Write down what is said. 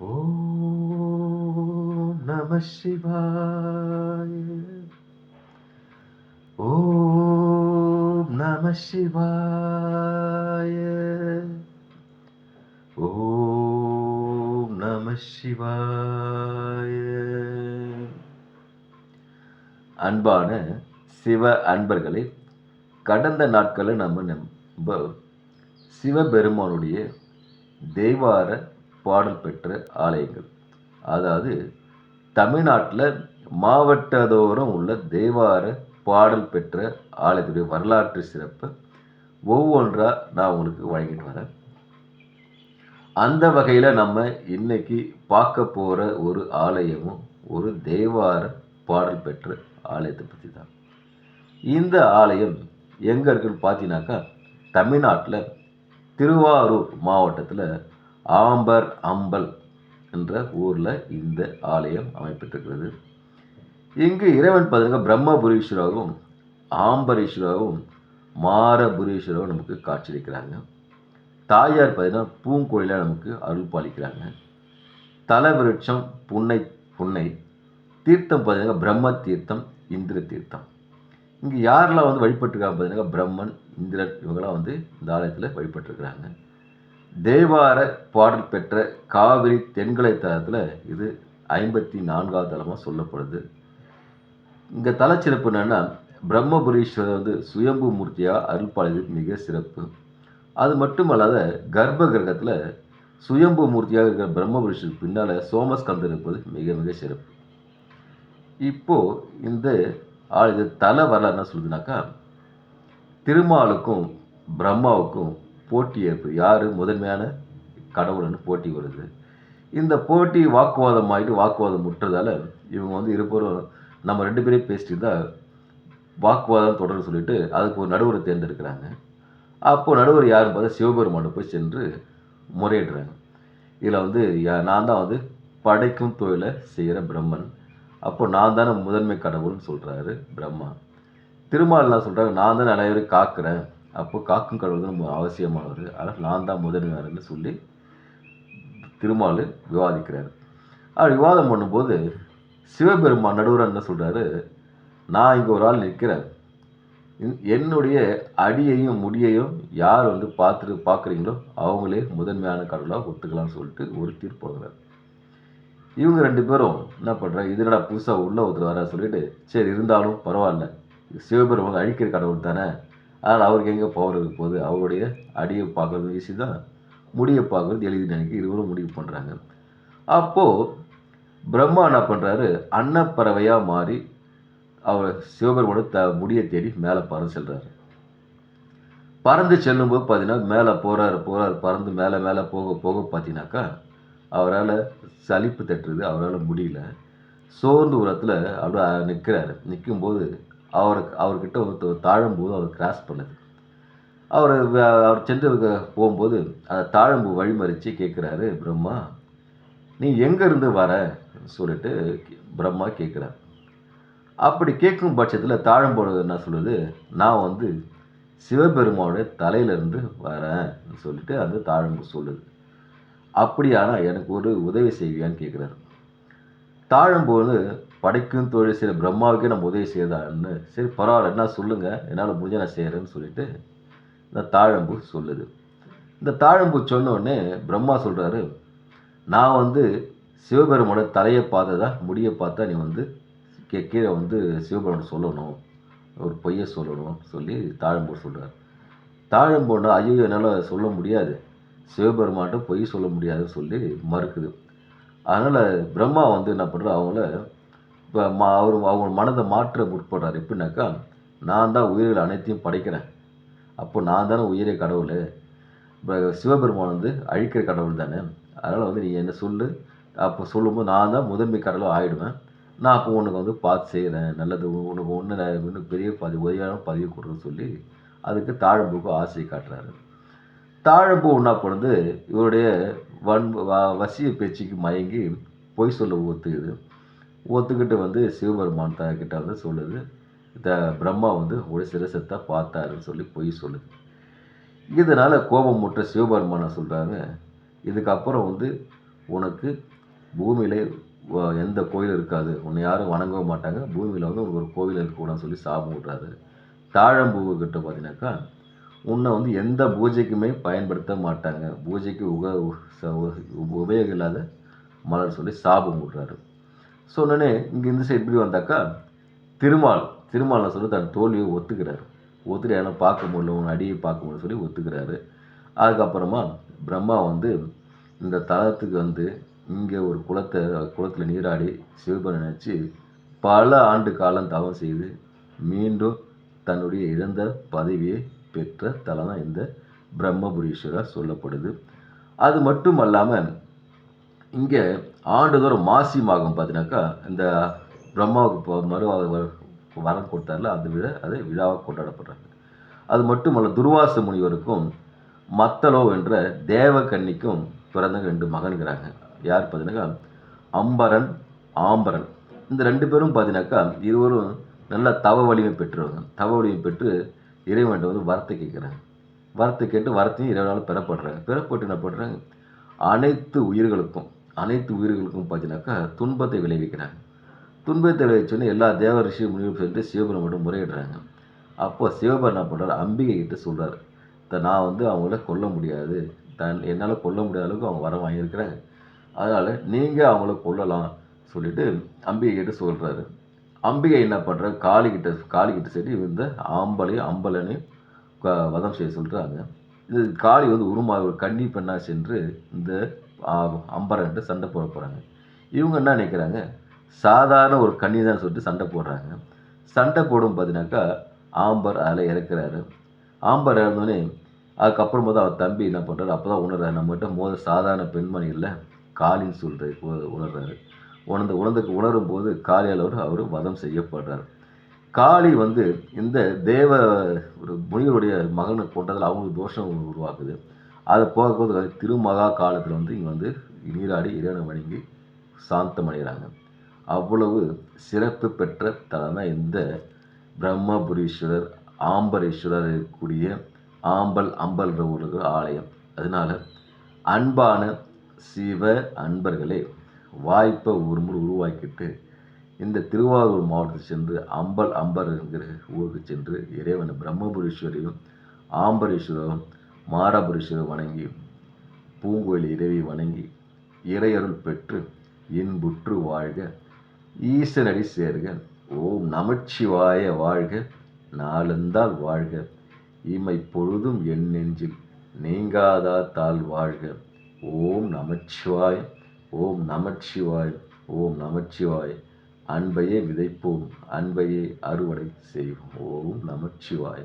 ஓம் நம சிவாய. ஓம் நம சிவாய. ஓம் நம சிவாய. அன்பான சிவ அன்பர்களே, கடந்த நாட்களில் நம்ம சிவபெருமானுடைய தேவார பாடல் பெற்ற ஆலயங்கள், அதாவது தமிழ்நாட்டில் மாவட்டதோறும் உள்ள தேவார பாடல் பெற்ற ஆலயத்துடைய வரலாற்று சிறப்பு ஒவ்வொன்றா நான் உங்களுக்கு வழங்கிட்டு வரேன். அந்த வகையில் நம்ம இன்னைக்கு பார்க்க போகிற ஒரு ஆலயமும் ஒரு தேவார பாடல் பெற்ற ஆலயத்தை பற்றி தான். இந்த ஆலயம் எங்கே இருக்குன்னு பார்த்தீங்கன்னாக்கா, தமிழ்நாட்டில் திருவாரூர் மாவட்டத்தில் ஆம்பர் அம்பல் என்ற ஊரில் இந்த ஆலயம் அமைப்பட்டிருக்கிறது. இங்கு இறைவன் பார்த்தீங்கன்னா பிரம்மபுரீஸ்வராகவும் ஆம்பரீஸ்வராகவும் மாரபுரீஸ்வராகவும் நமக்கு காட்சியளிக்கிறாங்க. தாயார் பார்த்தீங்கன்னா பூங்கோயிலாக நமக்கு அருள் பாலிக்கிறாங்க. தலவிருட்சம் புன்னை தீர்த்தம் பார்த்தீங்கன்னா பிரம்ம தீர்த்தம், இந்திர தீர்த்தம். இங்கே யாரெல்லாம் வழிபட்டுருக்காங்க பார்த்தீங்கன்னா பிரம்மன், இந்திரன் இவங்கெல்லாம் இந்த ஆலயத்தில் வழிபட்டுருக்கிறாங்க. தேவார பாடல் பெற்ற காவிரி தென்கலை தலத்தில் இது 54வது தலமாக சொல்லப்படுது. இங்கே தலச்சிறப்பு என்னென்னா, பிரம்மபுரீஸ்வரர் சுயம்பு மூர்த்தியாக அருள்பாலிது மிக சிறப்பு. அது மட்டுமல்லாத கர்ப்ப கிரகத்தில் சுயம்பு மூர்த்தியாக இருக்கிற பிரம்மபுரீஸ்வரர் பின்னால் சோமஸ்கந்தர் இருப்பது மிக மிக சிறப்பு. இப்போது இந்த தல வரலாறு என்ன சொல்லுதுனாக்கா, திருமாலுக்கும் பிரம்மாவுக்கும் போட்டி ஏற்பது, யார் முதன்மையான கடவுள்னு போட்டி வருது. இந்த போட்டி வாக்குவாதம் முற்றதால் இவங்க இருப்பரும் நம்ம 2 பேரையும் பேசிட்டு தான் வாக்குவாதம் தொடர்ந்து சொல்லிட்டு அதுக்கு ஒரு நடுவரை தேர்ந்தெடுக்கிறாங்க. அப்போது நடுவர் யாருன்னு பார்த்தா சிவபெருமானை போய் சென்று முறையிடுறாங்க. இதில் நான் தான் படைக்கும் தொழிலை செய்கிற பிரம்மன், அப்போ நான் தானே முதன்மை கடவுள்னு சொல்கிறாரு பிரம்மா. திருமால்லாம் சொல்கிறாங்க, நான் தான் நிறைய பேர் காக்கிறேன், அப்போ காக்கும் கடவுள் தான் அவசியமானவர், அதனால் நான் தான் முதன்மையானன்னு சொல்லி திருமால் விவாதிக்கிறார். அப்படி விவாதம் பண்ணும்போது சிவபெருமான் நடுவர் என்ன சொல்கிறாரு, நான் இங்கே ஒரு ஆள் நிற்கிறேன், என்னுடைய அடியையும் முடியையும் யார் பார்க்குறீங்களோ அவங்களே முதன்மையான கடவுளாக ஒத்துக்கலாம்னு சொல்லிட்டு ஒரு தீர்ப்பு வழங்குறாரு. இவங்க 2 பேரும் என்ன பண்ணுறாங்க, இதனடா புதுசாக உள்ள ஒருத்தர் வர சொல்லிட்டு, சரி இருந்தாலும் பரவாயில்ல, சிவபெருமான் அழிக்கிற கடவுள் தானே, அதனால் அவருக்கு எங்கே பவர் இருக்க போகுது, அவருடைய அடியை பார்க்குறது ஈஸி தான், முடியை பார்க்குறது எளிது நினைக்க இருவரும் முடிவு பண்ணுறாங்க. அப்போது பிரம்மா என்ன பண்ணுறாரு, அன்னப்பறவையாக மாறி அவர் சிவபெருமானோட முடியை தேடி மேலே பறந்து செல்கிறாரு. பறந்து செல்லும்போது பார்த்தீங்கன்னா மேலே போகிறாரு பறந்து மேலே போக போக பார்த்தீங்கன்னாக்கா அவரால் சலிப்பு தட்டுறது, அவரால் முடியல. சோர்ந்து உரத்தில் அப்படியே நிற்கிறாரு. நிற்கும்போது அவர்கிட்ட தாழம்பூ அவர் கிராஸ் பண்ணுது. அவர் சென்று போகும்போது அந்த தாழம்பூ வழிமறித்து கேட்குறாரு பிரம்மா, நீ எங்கேருந்து வர சொல்லிட்டு பிரம்மா கேட்குறாரு. அப்படி கேட்கும் பட்சத்தில் தாழம்போடு என்ன சொல்லுது, நான் சிவபெருமானுடைய தலையிலேருந்து வரேன் சொல்லிட்டு அந்த தாழம்பு சொல்லுது. அப்படியானா எனக்கு ஒரு உதவி செய்வியான்னு கேட்குறாரு. தாழம்பு படைக்கும் தொழில் செய்கிற பிரம்மாவுக்கே நம்ம உதவி செய்யதான்னு, சரி பரவாயில்ல என்ன சொல்லுங்கள், என்னால் முடிஞ்ச நான் செய்கிறேன்னு சொல்லிட்டு இந்த தாழம்பு சொல்லுது. இந்த தாழம்பு சொன்னோடனே பிரம்மா சொல்கிறாரு, நான் சிவபெருமானோட தலையை பார்த்ததா முடியை பார்த்தா நீ கீழே சிவபெருமான் சொல்லணும், ஒரு பொய்யை சொல்லணும் சொல்லி தாழம்பு சொல்கிறார். தாழம்போன்னா ஐயோ என்னால் சொல்ல முடியாது, சிவபெருமான்ட்ட பொய் சொல்ல முடியாதுன்னு சொல்லி மறுக்குது. அதனால் பிரம்மா என்ன பண்ணுறாரு, அவங்கள இப்போ அவங்க மனதை மாற்ற முற்படுறாரு. எப்படின்னாக்கா, நான் தான் உயிர்கள் அனைத்தையும் படைக்கிறேன், அப்போ நான் தானே உயிரே கடவுள், இப்போ சிவபெருமான் அழிக்கிற கடவுள் தானே, அதனால் நீ என்ன சொல்லு, அப்போ சொல்லும்போது நான் தான் முதன்மை கடவுளாக ஆகிடுவேன், நான் அப்போ உனக்கு பார்த்து செய்கிறேன், நல்லது உனக்கு இன்னும் பெரிய உதவியான பதவி கொடுக்குன்னு சொல்லி அதுக்கு தாழம்பூக்கு ஆசையை காட்டுறாரு. தாழம்பூ என்ன பண்ணுது, இவருடைய வசிய பேச்சுக்கு மயங்கி பொய் சொல்ல ஒத்துக்கிட்டு சிவபெருமான் கிட்ட சொல்லுது, இந்த பிரம்மா ஒரு சிரசத்தை பார்த்தாருன்னு சொல்லி பொய் சொல்லுது. இதனால் கோபமுற்ற சிவபெருமானை சொல்கிறாங்க, இதுக்கப்புறம் உனக்கு பூமியிலே எந்த கோயில் இருக்காது, உன்னை யாரும் வணங்கவும் மாட்டாங்க, பூமியில் வந்து உனக்கு ஒரு கோவில் இருக்கக்கூடாதுன்னு சொல்லி சாபம் விட்றாரு. தாழம்பூவுக்கிட்ட பார்த்தீங்கன்னாக்கா, உன்னை வந்து எந்த பூஜைக்குமே பயன்படுத்த மாட்டாங்க, பூஜைக்கு உபயோகம் இல்லாத மலர் சொல்லி சாபம் விட்றாரு. சொன்னோடனே இங்கே இந்த சைடு இப்படி வந்தாக்கா, திருமால் சொல்லி தன் தோல்வியை ஒத்துக்கிறாரு. ஒத்துட்டு ஏன்னா பார்க்க முடியல, உன் அடியை பார்க்க முடியல சொல்லி ஒத்துக்கிறாரு. அதுக்கப்புறமா பிரம்மா வந்து இந்த தலத்துக்கு வந்து இங்கே ஒரு குளத்தில் நீராடி சிவபெருமானை நினச்சி பல ஆண்டு காலம் தவம் செய்து மீண்டும் தன்னுடைய இழந்த பதவியை பெற்ற தலம் தான் இந்த பிரம்மபுரீஸ்வரர் சொல்லப்படுது. அது மட்டும் அல்லாமல் இங்கே ஆண்டுதோறும் மாசி மாதம் பார்த்தீங்கன்னாக்கா இந்த பிரம்மாவுக்கு வரம் கொடுத்தார்ல, அந்த அதை விழாவாக கொண்டாடப்படுறாங்க. அது மட்டுமல்ல, துர்வாச முனிவருக்கும் மத்தளோ என்ற தேவகன்னிக்கும் பிறந்த 2 மகன்கிறாங்க. யார் பார்த்தீங்கன்னாக்கா அம்பரன், ஆம்பரன். இந்த 2 பேரும் பார்த்தீங்கன்னாக்கா இருவரும் நல்ல தவ வலிமை பெற்றவங்க. தவ வலிமை பெற்று இறைவன்கிட்ட வந்து வரத்தை கேட்குறாங்க. வரத்தை கேட்டு வரத்தையும் இறைவனால் பெறப்படுறாங்க. பெறப்பட்டு என்ன பண்ணுறாங்க, அனைத்து உயிர்களுக்கும் பார்த்தீங்கன்னாக்கா துன்பத்தை விளைவிக்கிறாங்க. துன்பத்தை விளைவிச்சோன்னே எல்லா தேவ ரிஷி முனிவரும் சேர்ந்து சிவபெருமானிடம் முறையிடுறாங்க. அப்போ சிவபெருமான் என்ன பண்ணுறாரு, அம்பிகை கிட்ட சொல்கிறார், நான் வந்து அவங்கள கொல்ல முடியாது, என்னால் கொல்ல முடியாத அளவுக்கு அவங்க வரம் வாங்கியிருக்கிறாங்க, அதனால் நீங்கள் அவங்கள கொல்லலாம் சொல்லிட்டு அம்பிகை கிட்ட சொல்கிறாரு. அம்பிகை என்ன பண்ணுறாங்க, காளிக்கிட்ட சரி இந்த அம்பலனையும் வதம் செய்ய சொல்கிறாங்க. இது காளி வந்து ஒரு கன்னி பெண்ணாக சென்று இந்த அம்பரன்ட்டு சண்டை போட போகிறாங்க. இவங்க என்ன நினைக்கிறாங்க, சாதாரண ஒரு கன்னி தான் சொல்லிட்டு சண்டை போடுறாங்க. சண்டை போடும் பார்த்தீங்கன்னாக்கா ஆம்பர் அதில் இறக்குறாரு. ஆம்பர் இறந்தோடனே அதுக்கப்புறமா தான் அவர் தம்பி என்ன பண்ணுறாரு, அப்போ தான் உணர்றாரு, நம்மகிட்ட சாதாரண பெண்மணி இல்லை, காளின்னு சொல்கிறது உணர்றாரு. உணரும் போது காளியால் அவர் வதம் செய்யப்படுறார். காளி வந்து இந்த ஒரு முனிவருடைய மகனை கொண்டதில் அவங்களுக்கு தோஷம் உருவாக்குது. அதை போக திருமகா காலத்தில் வந்து இங்கே வந்து நீராடி இறைவனை வணங்கி சாந்தமடைகிறாங்க. அவ்வளவு சிறப்பு பெற்ற தலம் தான் இந்த பிரம்மபுரீஸ்வரர், ஆம்பரீஸ்வரர் இருக்கக்கூடிய அம்பல்ன்ற ஒரு ஆலயம். அதனால அன்பான சிவ அன்பர்களே, வாய்ப்பை ஒரு முறை உருவாக்கிட்டு இந்த திருவாரூர் மாவட்டத்தில் சென்று அம்பர் என்கிற ஊருக்கு சென்று இறைவனை பிரம்மபுரீஸ்வரையும் ஆம்பரீஸ்வரரும் மாடபுரீஸ்வரர் வணங்கி பூங்கோயில் இறைவி வணங்கி இறையருள் பெற்று இன்புற்று வாழ்க, ஈசனடி சேர்க. ஓம் நமச்சிவாய வாழ்க, நாளந்தால் வாழ்க, இமை பொழுதும் என் நெஞ்சில் நீங்காதால் வாழ்க. ஓம் நமச்சிவாய, ஓம் நமச்சிவாய, ஓம் நமச்சிவாய. அன்பையே விதைப்போம், அன்பையே அறுவடை செய்வோம். ஓம் நமச்சிவாய.